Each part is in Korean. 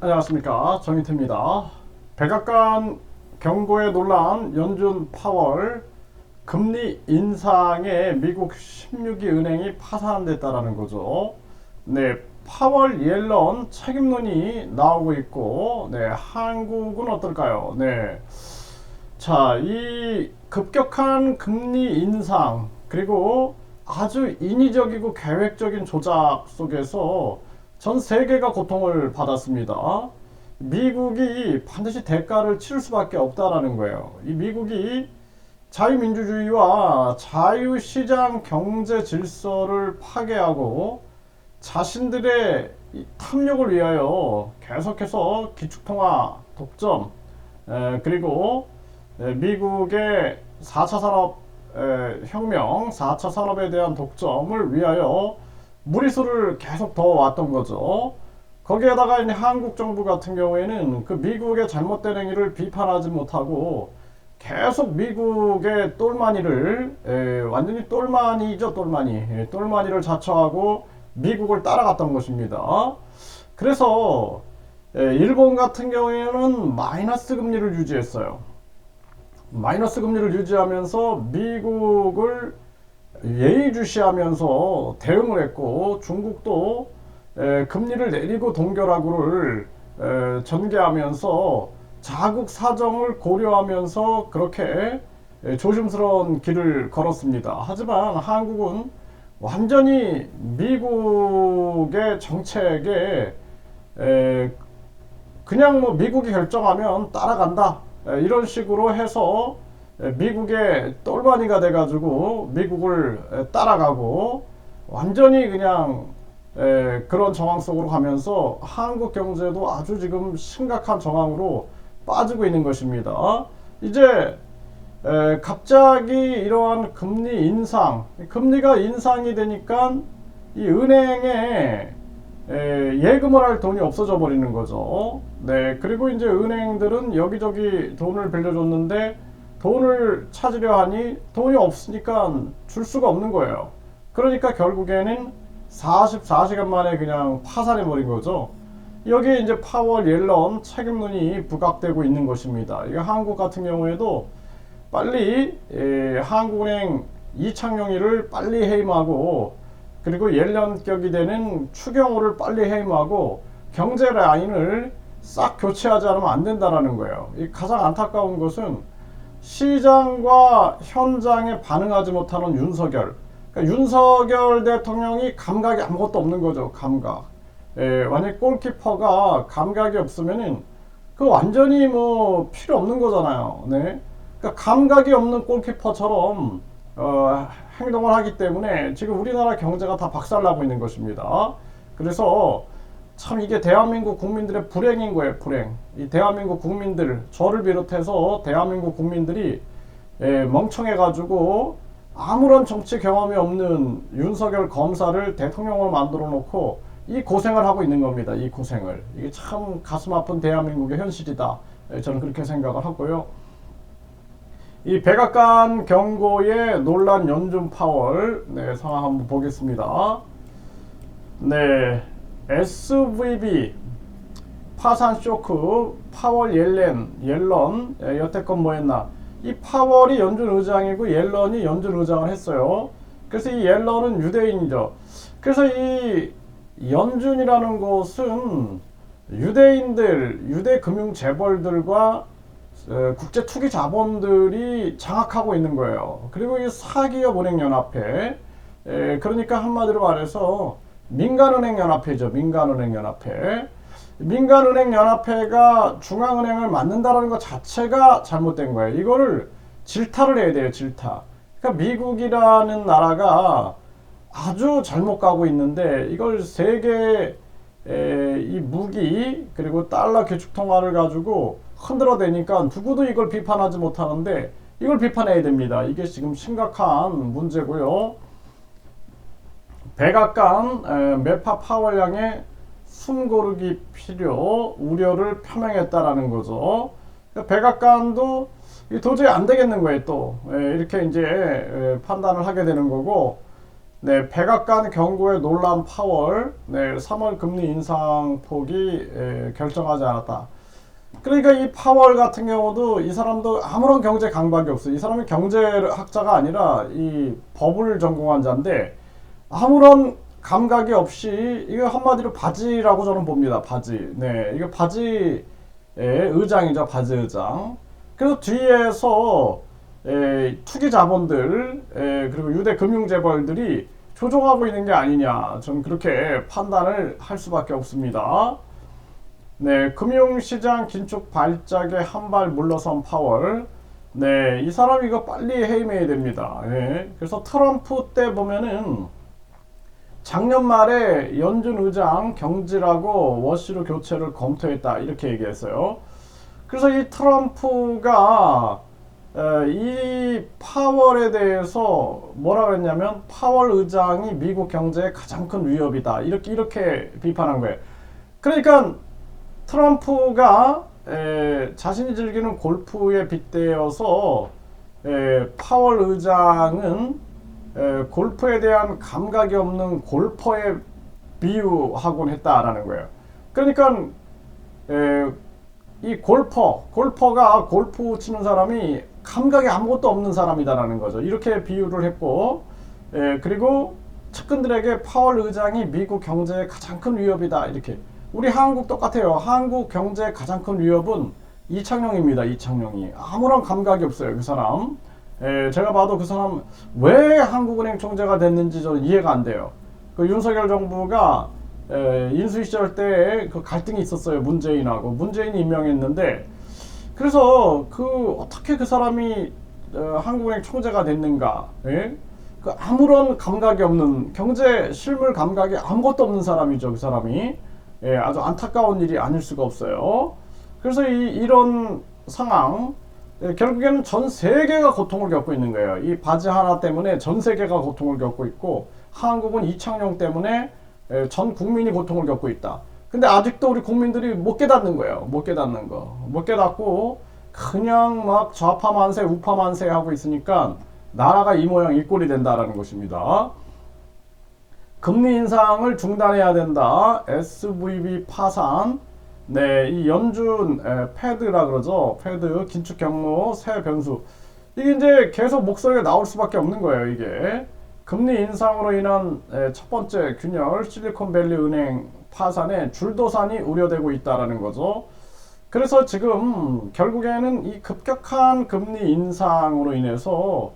안녕하십니까, 정인태입니다. 백악관 경고에 놀란 연준 파월 금리 인상에 미국 16위 은행이 파산됐다라는 거죠. 네, 파월 옐런 책임론이 나오고 있고, 네, 한국은 어떨까요? 네, 자, 이 급격한 금리 인상 그리고 아주 인위적이고 계획적인 조작 속에서 전 세계가 고통을 받았습니다. 미국이 반드시 대가를 치를 수밖에 없다라는 거예요. 이 미국이 자유민주주의와 자유시장 경제 질서를 파괴하고 자신들의 탐욕을 위하여 계속해서 기축통화 독점, 그리고 미국의 4차 산업 혁명, 4차 산업에 대한 독점을 위하여 무리수를 계속 더 왔던 거죠. 거기에다가 이제 한국 정부 같은 경우에는 그 미국의 잘못된 행위를 비판하지 못하고 계속 미국의 똘마니를 완전히 똘마니죠, 똘마니. 똘마니를 자처하고 미국을 따라갔던 것입니다. 그래서 일본 같은 경우에는 마이너스 금리를 유지했어요. 마이너스 금리를 유지하면서 미국을 예의주시하면서 대응을 했고, 중국도 금리를 내리고 동결하고를 전개하면서 자국 사정을 고려하면서 그렇게 조심스러운 길을 걸었습니다. 하지만 한국은 완전히 미국의 정책에 그냥 뭐 미국이 결정하면 따라간다, 이런 식으로 해서 미국의 똘마니가 돼가지고 미국을 따라가고 완전히 그냥 그런 정황 속으로 가면서 한국 경제도 아주 지금 심각한 정황으로 빠지고 있는 것입니다. 이제 갑자기 이러한 금리 인상, 금리가 인상이 되니까 이 은행에 예금을 할 돈이 없어져 버리는 거죠. 네, 그리고 이제 은행들은 여기저기 돈을 빌려줬는데 돈을 찾으려 하니 돈이 없으니까 줄 수가 없는 거예요. 그러니까 결국에는 44시간 만에 그냥 파산해 버린 거죠. 여기에 이제 파월 옐런 책임론이 부각되고 있는 것입니다. 이게 한국 같은 경우에도 빨리 한국은행 이창용이를 빨리 해임하고, 그리고 옐런격이 되는 추경호를 빨리 해임하고 경제 라인을 싹 교체하지 않으면 안 된다는 거예요. 이 가장 안타까운 것은 시장과 현장에 반응하지 못하는 윤석열. 그러니까 윤석열 대통령이 감각이 아무것도 없는 거죠. 감각. 만약 골키퍼가 감각이 없으면은 그 완전히 뭐 필요 없는 거잖아요. 네. 그러니까 감각이 없는 골키퍼처럼 행동을 하기 때문에 지금 우리나라 경제가 다 박살나고 있는 것입니다. 그래서 참 이게 대한민국 국민들의 불행인 거예요. 불행. 이 대한민국 국민들, 저를 비롯해서 대한민국 국민들이 멍청해가지고 아무런 정치 경험이 없는 윤석열 검사를 대통령으로 만들어 놓고 이 고생을 하고 있는 겁니다. 이 고생을. 이게 참 가슴 아픈 대한민국의 현실이다, 저는 그렇게 생각을 하고요. 이 백악관 경고에 놀란 연준 파월, 네, 상황 한번 보겠습니다. 네, SVB 파산 쇼크, 파월 옐런, 여태껏 뭐 했나? 이 파월이 연준 의장이고 옐런이 연준 의장을 했어요. 그래서 이 옐런은 유대인이죠. 그래서 이 연준이라는 곳은 유대인들, 유대 금융 재벌들과 국제 투기 자본들이 장악하고 있는 거예요. 그리고 이 사기업 은행 연합회, 그러니까 한마디로 말해서 민간은행 연합회죠. 민간은행 연합회. 민간은행 연합회가 중앙은행을 맡는다는 것 자체가 잘못된 거예요. 이거를 질타를 해야 돼요. 질타. 그러니까 미국이라는 나라가 아주 잘못 가고 있는데 이걸 세계 이 무기 그리고 달러 기축통화를 가지고 흔들어대니까 누구도 이걸 비판하지 못하는데 이걸 비판해야 됩니다. 이게 지금 심각한 문제고요. 백악관 매파 파월 양의 숨고르기 필요, 우려를 표명했다라는 거죠. 백악관도 도저히 안 되겠는 거예요. 또 이렇게 이제 판단을 하게 되는 거고, 네, 백악관 경고에 놀란 파월, 네, 3월 금리 인상 폭이 결정하지 않았다. 그러니까 이 파월 같은 경우도 이 사람도 아무런 경제 강박이 없어요. 이 사람이 경제학자가 아니라 이 법을 전공한 자인데 아무런 감각이 없이 이거 한마디로 바지라고 저는 봅니다. 바지. 네, 이거 바지의 의장이죠. 바지 의장. 그래서 뒤에서 투기 자본들 그리고 유대 금융 재벌들이 조종하고 있는 게 아니냐. 저는 그렇게 판단을 할 수밖에 없습니다. 네, 금융시장 긴축 발작에 한 발 물러선 파월. 네, 이 사람 이거 빨리 해임해야 됩니다. 네, 그래서 트럼프 때 보면은 작년 말에 연준 의장 경질하고 워시로 교체를 검토했다 이렇게 얘기했어요. 그래서 이 트럼프가 이 파월에 대해서 뭐라 그랬냐면 파월 의장이 미국 경제의 가장 큰 위협이다 이렇게 비판한 거예요. 그러니까 트럼프가 자신이 즐기는 골프에 빗대어서 파월 의장은 골프에 대한 감각이 없는 골퍼에 비유하곤 했다라는 거예요. 그러니까 이 골퍼가 골프 치는 사람이 감각이 아무것도 없는 사람이다라는 거죠. 이렇게 비유를 했고, 그리고 측근들에게 파월 의장이 미국 경제의 가장 큰 위협이다 이렇게. 우리 한국 똑같아요. 한국 경제의 가장 큰 위협은 이창용입니다. 이창용이 아무런 감각이 없어요. 그 사람. 제가 봐도 그 사람 왜 한국은행 총재가 됐는지 저는 이해가 안 돼요. 그 윤석열 정부가 인수위 시절 때 그 갈등이 있었어요. 문재인하고. 문재인이 임명했는데 그래서 그 어떻게 그 사람이 한국은행 총재가 됐는가? 예? 그 아무런 감각이 없는 경제 실물 감각이 아무것도 없는 사람이죠. 그 사람이. 예, 아주 안타까운 일이 아닐 수가 없어요. 그래서 이런 상황 결국에는 전 세계가 고통을 겪고 있는 거예요. 이 바지 하나 때문에 전 세계가 고통을 겪고 있고 한국은 이창용 때문에 전 국민이 고통을 겪고 있다. 근데 아직도 우리 국민들이 못 깨닫는 거예요. 못 깨닫는 거. 못 깨닫고 그냥 막 좌파 만세 우파 만세 하고 있으니까 나라가 이 모양 이 꼴이 된다라는 것입니다. 금리 인상을 중단해야 된다. SVB 파산. 네, 이 연준 패드라 그러죠. 패드 긴축 경로 새 변수. 이게 이제 계속 목소리가 나올 수밖에 없는 거예요. 이게 금리 인상으로 인한 첫 번째 균열 실리콘밸리 은행 파산에 줄도산이 우려되고 있다라는 거죠. 그래서 지금 결국에는 이 급격한 금리 인상으로 인해서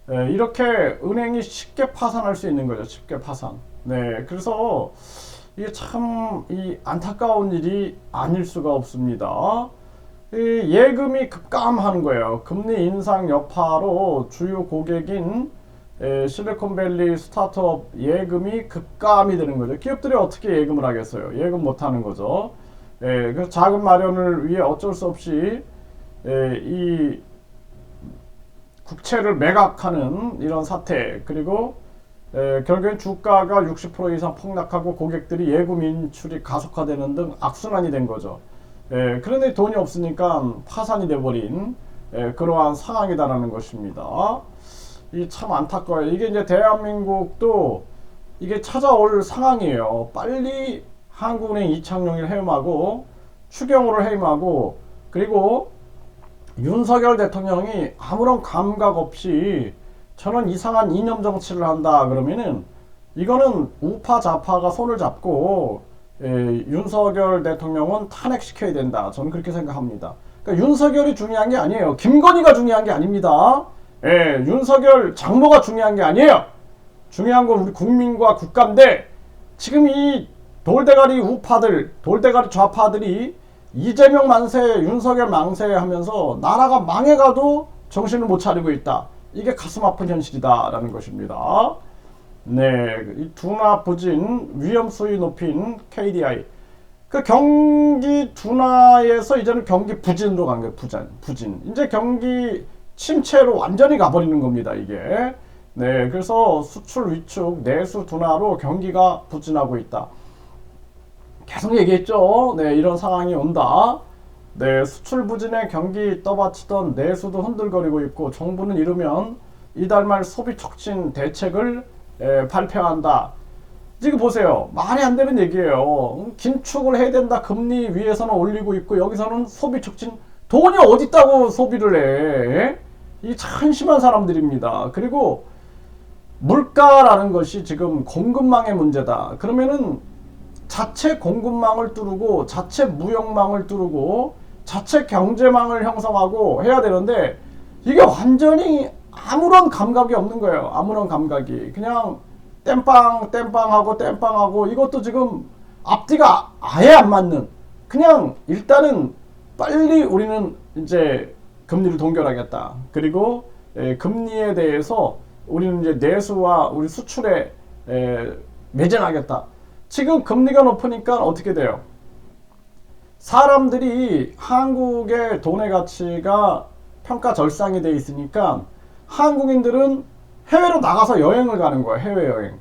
이렇게 은행이 쉽게 파산할 수 있는 거죠. 쉽게 파산. 네, 그래서 이게 참 이 안타까운 일이 아닐 수가 없습니다. 이 예금이 급감하는 거예요. 금리 인상 여파로 주요 고객인 실리콘밸리 스타트업 예금이 급감이 되는 거죠. 기업들이 어떻게 예금을 하겠어요? 예금 못 하는 거죠. 그래서 자금 마련을 위해 어쩔 수 없이 이 국채를 매각하는 이런 사태, 그리고 결국엔 주가가 60% 이상 폭락하고 고객들이 예금 인출이 가속화되는 등 악순환이 된 거죠. 그런데 돈이 없으니까 파산이 돼버린 그러한 상황이다라는 것입니다. 이 참 안타까워요. 이게 이제 대한민국도 이게 찾아올 상황이에요. 빨리 한국은행 이창용을 해임하고 추경호를 해임하고 그리고 윤석열 대통령이 아무런 감각 없이 저는 이상한 이념 정치를 한다 그러면은 이거는 우파 좌파가 손을 잡고 윤석열 대통령은 탄핵시켜야 된다. 저는 그렇게 생각합니다. 그러니까 윤석열이 중요한 게 아니에요. 김건희가 중요한 게 아닙니다. 윤석열 장모가 중요한 게 아니에요. 중요한 건 우리 국민과 국가인데 지금 이 돌대가리 우파들, 돌대가리 좌파들이 이재명 만세, 윤석열 만세 하면서 나라가 망해가도 정신을 못 차리고 있다. 이게 가슴 아픈 현실이다라는 것입니다. 네, 이 둔화 부진 위험 수위 높인 KDI. 그 경기 둔화에서 이제는 경기 부진으로 간 거예요. 부진. 이제 경기 침체로 완전히 가버리는 겁니다. 이게. 네, 그래서 수출 위축, 내수 둔화로 경기가 부진하고 있다. 계속 얘기했죠. 네, 이런 상황이 온다. 네, 수출 부진에 경기 떠받치던 내수도 흔들거리고 있고 정부는 이르면 이달 말 소비 촉진 대책을 발표한다. 지금 보세요. 말이 안 되는 얘기예요. 긴축을 해야 된다. 금리 위에서는 올리고 있고 여기서는 소비 촉진. 돈이 어디 있다고 소비를 해? 이 참 심한 사람들입니다. 그리고 물가라는 것이 지금 공급망의 문제다. 그러면은 자체 공급망을 뚫고 자체 무역망을 뚫고 자체 경제망을 형성하고 해야 되는데 이게 완전히 아무런 감각이 없는 거예요. 아무런 감각이. 그냥 땜빵하고 이것도 지금 앞뒤가 아예 안 맞는, 그냥 일단은 빨리 우리는 이제 금리를 동결하겠다. 그리고 금리에 대해서 우리는 이제 내수와 우리 수출에 매진하겠다. 지금 금리가 높으니까 어떻게 돼요? 사람들이 한국의 돈의 가치가 평가 절상이 돼 있으니까 한국인들은 해외로 나가서 여행을 가는 거예요. 해외여행.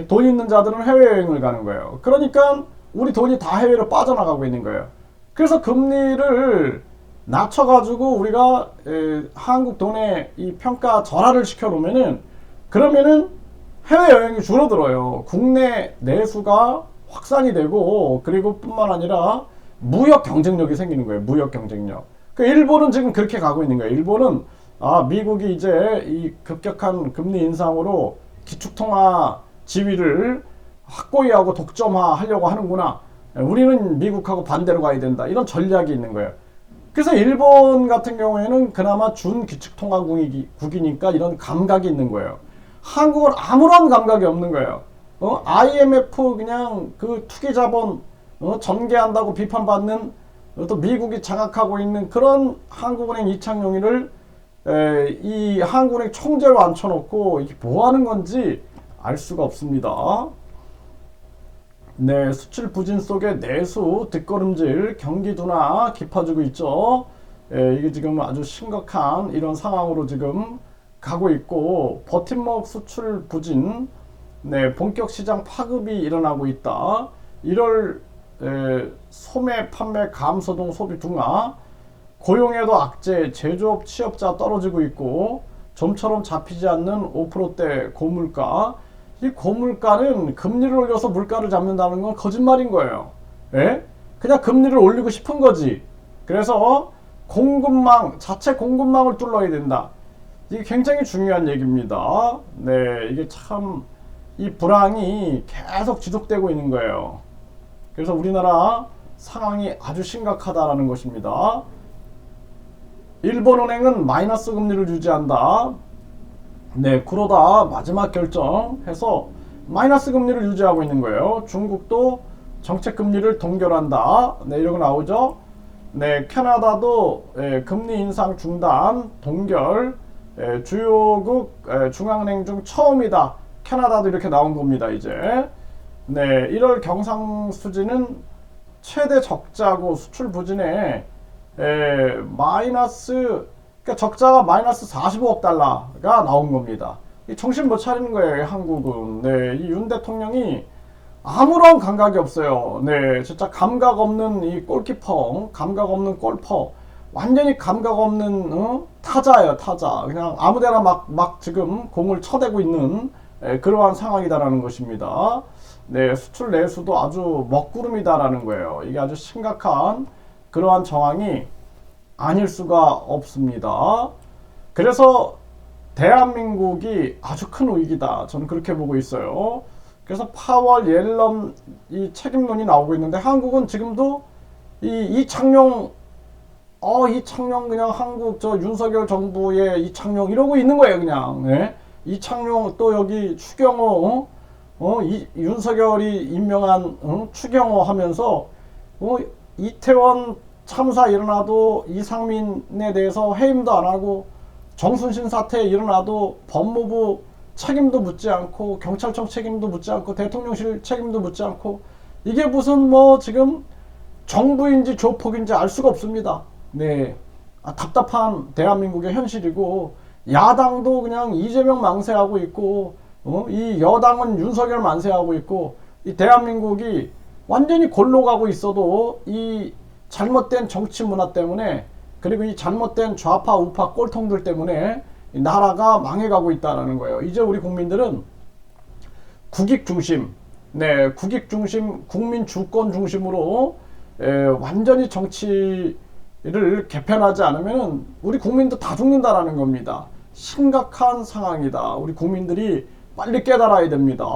돈 있는 자들은 해외여행을 가는 거예요. 그러니까 우리 돈이 다 해외로 빠져나가고 있는 거예요. 그래서 금리를 낮춰가지고 우리가 한국 돈의 이 평가 절하를 시켜놓으면은, 그러면은 해외여행이 줄어들어요. 국내 내수가 확산이 되고, 그리고 뿐만 아니라 무역 경쟁력이 생기는 거예요. 무역 경쟁력. 그 일본은 지금 그렇게 가고 있는 거예요. 일본은 미국이 이제 이 급격한 금리 인상으로 기축통화 지위를 확고히 하고 독점화하려고 하는구나. 우리는 미국하고 반대로 가야 된다. 이런 전략이 있는 거예요. 그래서 일본 같은 경우에는 그나마 준기축통화국이니까 이런 감각이 있는 거예요. 한국은 아무런 감각이 없는 거예요. IMF 그냥 그 투기자본 전개한다고 비판받는, 또 미국이 장악하고 있는 그런 한국은행 이창용이를 이 한국은행 총재로 앉혀놓고 이게 뭐 하는 건지 알 수가 없습니다. 네, 수출 부진 속에 내수 뒷걸음질, 경기 둔화 깊어지고 있죠. 이게 지금 아주 심각한 이런 상황으로 지금 가고 있고, 버팀목 수출 부진, 네, 본격 시장 파급이 일어나고 있다. 1월 소매 판매 감소동 소비 둔화, 고용에도 악재, 제조업 취업자 떨어지고 있고, 좀처럼 잡히지 않는 5%대 고물가. 이 고물가는 금리를 올려서 물가를 잡는다는 건 거짓말인 거예요. 예? 그냥 금리를 올리고 싶은 거지. 그래서 공급망, 자체 공급망을 뚫어야 된다. 이게 굉장히 중요한 얘기입니다. 네, 이게 참 이 불황이 계속 지속되고 있는 거예요. 그래서 우리나라 상황이 아주 심각하다라는 것입니다. 일본은행은 마이너스 금리를 유지한다. 네, 그러다 마지막 결정해서 마이너스 금리를 유지하고 있는 거예요. 중국도 정책 금리를 동결한다. 네, 이러고 나오죠. 네, 캐나다도 금리 인상 중단, 동결, 주요국 중앙은행 중 처음이다. 캐나다도 이렇게 나온 겁니다, 이제. 네, 1월 경상수지는 최대 적자고 수출 부진에 마이너스, 그러니까 적자가 마이너스 45억 달러가 나온 겁니다. 이 정신 못 차리는 거예요, 한국은. 네, 이 윤 대통령이 아무런 감각이 없어요. 네, 진짜 감각 없는 이 골키퍼, 감각 없는 골퍼, 완전히 감각 없는 타자예요, 타자. 그냥 아무데나 막 지금 공을 쳐대고 있는 그러한 상황이다라는 것입니다. 네, 수출 내수도 아주 먹구름이다라는 거예요. 이게 아주 심각한 그러한 정황이 아닐 수가 없습니다. 그래서 대한민국이 아주 큰 위기다. 저는 그렇게 보고 있어요. 그래서 파월, 옐런 이 책임론이 나오고 있는데, 한국은 지금도 이창용 그냥 한국 저 윤석열 정부의 이창용 이러고 있는 거예요, 그냥. 네? 이창용 또 여기 추경호, 윤석열이 임명한 추경호 하면서 이태원 참사 일어나도 이상민에 대해서 해임도 안 하고, 정순신 사태 일어나도 법무부 책임도 묻지 않고, 경찰청 책임도 묻지 않고, 대통령실 책임도 묻지 않고, 이게 무슨 지금 정부인지 조폭인지 알 수가 없습니다. 네, 답답한 대한민국의 현실이고, 야당도 그냥 이재명 만세하고 있고, 이 여당은 윤석열 만세하고 있고, 이 대한민국이 완전히 골로 가고 있어도 이 잘못된 정치 문화 때문에, 그리고 이 잘못된 좌파 우파 꼴통들 때문에 나라가 망해가고 있다는 거예요. 이제 우리 국민들은 국익 중심, 네, 국익 중심, 국민 주권 중심으로 완전히 정치를 개편하지 않으면 우리 국민도 다 죽는다라는 겁니다. 심각한 상황이다. 우리 국민들이 빨리 깨달아야 됩니다.